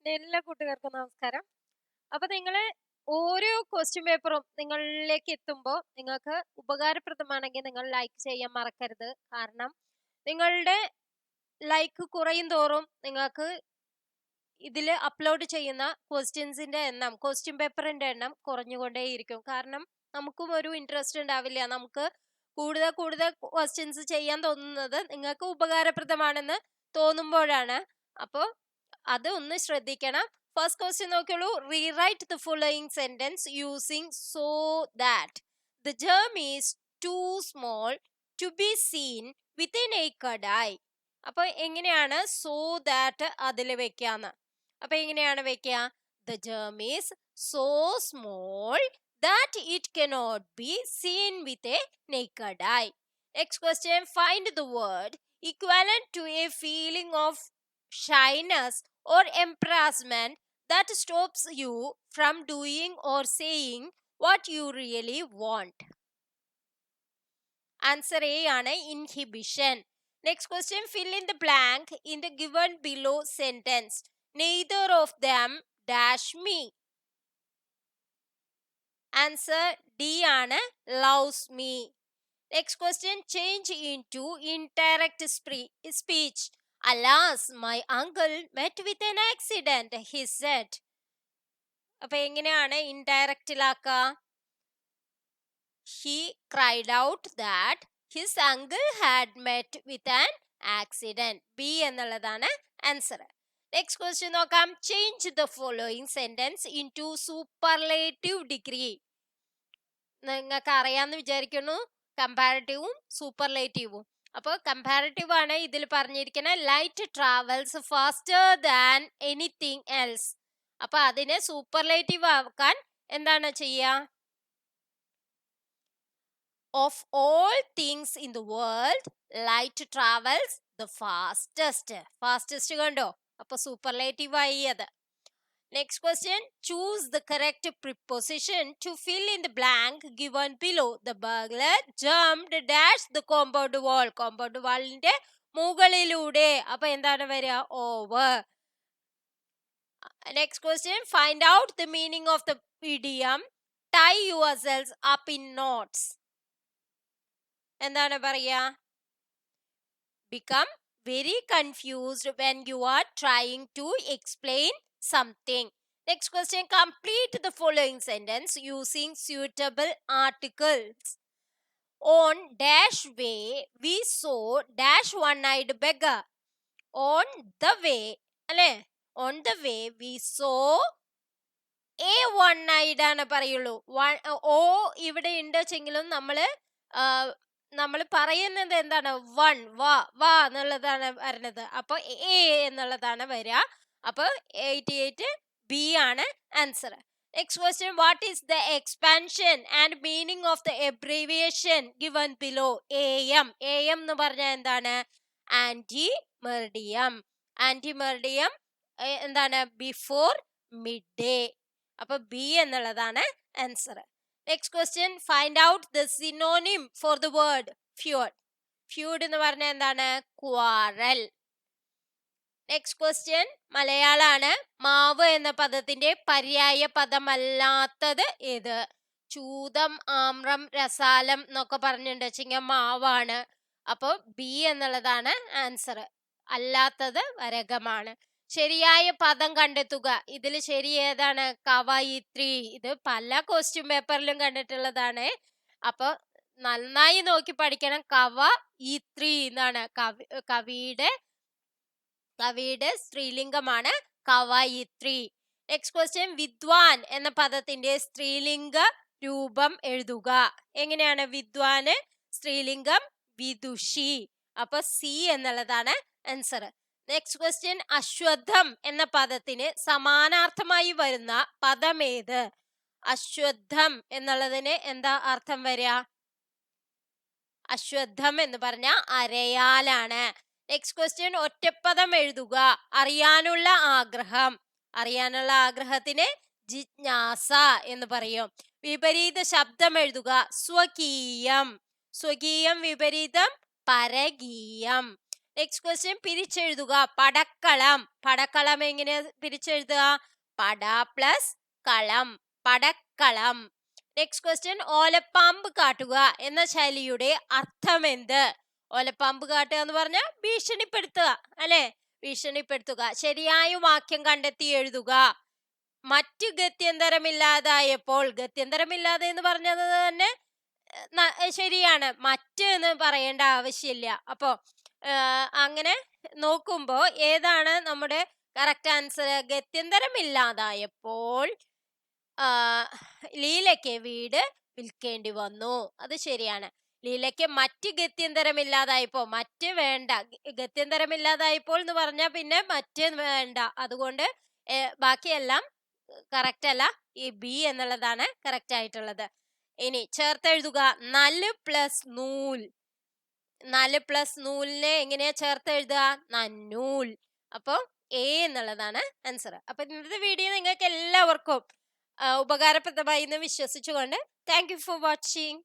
എല്ലാ കൂട്ടുകാർക്കും നമസ്കാരം. അപ്പൊ നിങ്ങള് ഓരോ ക്വസ്റ്റ്യൻ പേപ്പറും നിങ്ങളിലേക്ക് എത്തുമ്പോൾ നിങ്ങൾക്ക് ഉപകാരപ്രദമാണെങ്കിൽ നിങ്ങൾ ലൈക്ക് ചെയ്യാൻ മറക്കരുത്. കാരണം നിങ്ങളുടെ ലൈക്ക് കുറയും തോറും നിങ്ങൾക്ക് ഇതിൽ അപ്ലോഡ് ചെയ്യുന്ന ക്വസ്റ്റ്യൻസിന്റെ എണ്ണം, ക്വസ്റ്റ്യൻ പേപ്പറിന്റെ എണ്ണം കുറഞ്ഞുകൊണ്ടേയിരിക്കും. കാരണം നമുക്കും ഒരു ഇൻട്രസ്റ്റ് ഉണ്ടാവില്ല. നമുക്ക് കൂടുതൽ കൂടുതൽ ക്വസ്റ്റ്യൻസ് ചെയ്യാൻ തോന്നുന്നത് നിങ്ങൾക്ക് ഉപകാരപ്രദമാണെന്ന് തോന്നുമ്പോഴാണ്. അപ്പോൾ അത് ഒന്ന് ശ്രദ്ധിക്കണം. ഫസ്റ്റ് ക്വസ്റ്റ്യൻ നോക്കിയോളൂ. Rewrite the following sentence using so that the germ is too small to be seen with a naked eye. അപ്പൊ എങ്ങനെയാണ് സോ ദാറ്റ് അതിൽ വെക്കാന്ന്? അപ്പൊ എങ്ങനെയാണ് വെക്കുക? The germ is so small that it cannot be seen with a naked eye. Next question, find the word equivalent to a feeling of shyness or embarrassment that stops you from doing or saying what you really want. Answer A ആണ് inhibition. Next question, fill in the blank in the given below sentence. Neither of them dash me. Answer D ആണ് loves me. Next question, change into indirect speech. Alas, my uncle met with an accident, he said. അപ്പൊ എങ്ങനെയാണ് ഇൻഡയറക്റ്റിലാക്ക? He cried out that his uncle had met with an accident. B എന്നുള്ളതാണ് answer. Next question നോക്കാം. Change the following sentence into superlative degree. നിങ്ങൾക്ക് അറിയാമെന്ന് വിചാരിക്കുന്നു കമ്പാരറ്റീവും സൂപ്പർലേറ്റീവും. അപ്പോൾ comparative ആണ് ഇതിൽ പറഞ്ഞിരിക്കുന്നത്. Light travels faster than anything else. അപ്പൊ അതിനെ സൂപ്പർലേറ്റീവ് ആക്കാൻ എന്താണ് ചെയ്യുക? Of all things in the world light travels the fastest കണ്ടോ? അപ്പൊ സൂപ്പർലേറ്റീവ് ആയി അത്. Next question, choose the correct preposition to fill in the blank given below. The burglar jumped dash the compound wall. Compound wallന്റെ മുകളിലൂടെ. അപ്പൊ എന്താണ് വരിക? Over. Next question, find out the meaning of the idiom tie yourselves up in knots. എന്താണ് പറയാ? Become very confused when you are trying to explain something. Next question, complete the following sentence using suitable articles. On dash way we saw dash one-eyed beggar. On the way, അല്ലേ? On the way we saw a one-eyed ആണ് പറയുള്ളൂ. ഓ ഇവിടെ ഉണ്ടെങ്കിലും നമ്മൾ പറയുന്നത് എന്താണ്? One വാ എന്നുള്ളതാണ് വരുന്നത്. അപ്പൊ എ എന്നുള്ളതാണ് വരിക. അപ്പൊ 88 ബി ആണ് answer. Next question, what is the expansion and meaning of the abbreviation given below? AM എന്ന് പറഞ്ഞാൽ എന്താണ്? ആന്റിമെർഡിയം. ആന്റിമെർഡിയം എന്താണ്? Before midday. അപ്പൊ ബി എന്നുള്ളതാണ് answer. Next question, find out the synonym for the word feud. Feud എന്ന് പറഞ്ഞാൽ എന്താണ്? quarrel. Next question, മലയാളാണ്. മാവ് എന്ന പദത്തിന്റെ പര്യായ പദമല്ലാത്തത് ഏത്? ചൂതം, ആമ്രം, രസാലം എന്നൊക്കെ പറഞ്ഞിട്ടുണ്ടെങ്കിൽ മാവാണ്. അപ്പോൾ ബി എന്നുള്ളതാണ് ആൻസർ. അല്ലാത്തത് വരകമാണ്. ശരിയായ പദം കണ്ടെത്തുക. ഇതിൽ ശരി ഏതാണ്? കവയിത്രി. ഇത് പല ക്വസ്റ്റ്യൻ പേപ്പറിലും കണ്ടിട്ടുള്ളതാണ്. അപ്പൊ നന്നായി നോക്കി പഠിക്കണം. കവയിത്രി എന്നാണ് കവിയുടെ സ്ത്രീലിംഗമാണ് കവയിത്രി. നെക്സ്റ്റ് ക്വസ്റ്റ്യൻ, വിദ്വാൻ എന്ന പദത്തിന്റെ സ്ത്രീലിംഗ രൂപം എഴുതുക. എങ്ങനെയാണ് വിദ്വാന് സ്ത്രീലിംഗം? വിദുഷി. അപ്പൊ സി എന്നുള്ളതാണ് ആൻസർ. നെക്സ്റ്റ് ക്വസ്റ്റ്യൻ, അശ്വത്ഥം എന്ന പദത്തിന് സമാനാർത്ഥമായി വരുന്ന പദമേത്? അശ്വത്ഥം എന്നുള്ളതിന് എന്താ അർത്ഥം വരിക? അശ്വത്ഥം എന്ന് പറഞ്ഞ അരയാലാണ്. നെക്സ്റ്റ് ക്വസ്റ്റ്യൻ, ഒറ്റപ്പദം എഴുതുക. അറിയാനുള്ള ആഗ്രഹം. അറിയാനുള്ള ആഗ്രഹത്തിന് ജിജ്ഞാസ എന്ന് പറയും. വിപരീത ശബ്ദം എഴുതുക. സ്വകീയം. സ്വകീയം വിപരീതം പരകീയം. Next question പിരിച്ചെഴുതുക. പടക്കളം. പടക്കളം എങ്ങനെയാ പിരിച്ചെഴുതുക? പട പ്ലസ് കളം, പടക്കളം. നെക്സ്റ്റ് ക്വസ്റ്റ്യൻ ഓലപ്പാമ്പ് കാട്ടുക എന്ന ശൈലിയുടെ അർത്ഥം എന്ത്? ഓലപ്പാമ്പ് കാട്ടുക എന്ന് പറഞ്ഞാൽ ഭീഷണിപ്പെടുത്തുക അല്ലെ? ഭീഷണിപ്പെടുത്തുക. ശരിയായ വാക്യം കണ്ടെത്തി എഴുതുക. മറ്റു ഗത്യന്തരമില്ലാതായപ്പോൾ, ഗത്യന്തരമില്ലാതെ എന്ന് പറഞ്ഞത് തന്നെ ശരിയാണ്, മറ്റ് എന്ന് പറയേണ്ട ആവശ്യമില്ല. അപ്പോ അങ്ങനെ നോക്കുമ്പോ ഏതാണ് നമ്മുടെ കറക്റ്റ് ആൻസർ? ഗത്യന്തരമില്ലാതായപ്പോൾ ലീലയ്ക്ക് വീട് വിൽക്കേണ്ടി വന്നു. അത് ശരിയാണ്. ലീലയ്ക്ക് മറ്റ് ഗത്യന്തരമില്ലാതായപ്പോ, മറ്റ് വേണ്ട, ഗത്യന്തരമില്ലാതായപ്പോൾ എന്ന് പറഞ്ഞാൽ പിന്നെ മറ്റ് വേണ്ട, അതുകൊണ്ട് ബാക്കിയെല്ലാം കറക്റ്റ് അല്ല. ഈ ബി എന്നുള്ളതാണ് കറക്റ്റ് ആയിട്ടുള്ളത്. ഇനി ചേർത്തെഴുതുക. നല് പ്ലസ് നൂൽ. നല് പ്ലസ് നൂലിനെ എങ്ങനെയാ ചേർത്തെഴുതുക? നന്നൂൽ. അപ്പൊ എ എന്നുള്ളതാണ് ആൻസർ. അപ്പൊ ഇന്നത്തെ വീഡിയോ നിങ്ങൾക്ക് എല്ലാവർക്കും ഉപകാരപ്രദമായി എന്ന് വിശ്വസിച്ചുകൊണ്ട് താങ്ക് യു ഫോർ വാച്ചിങ്.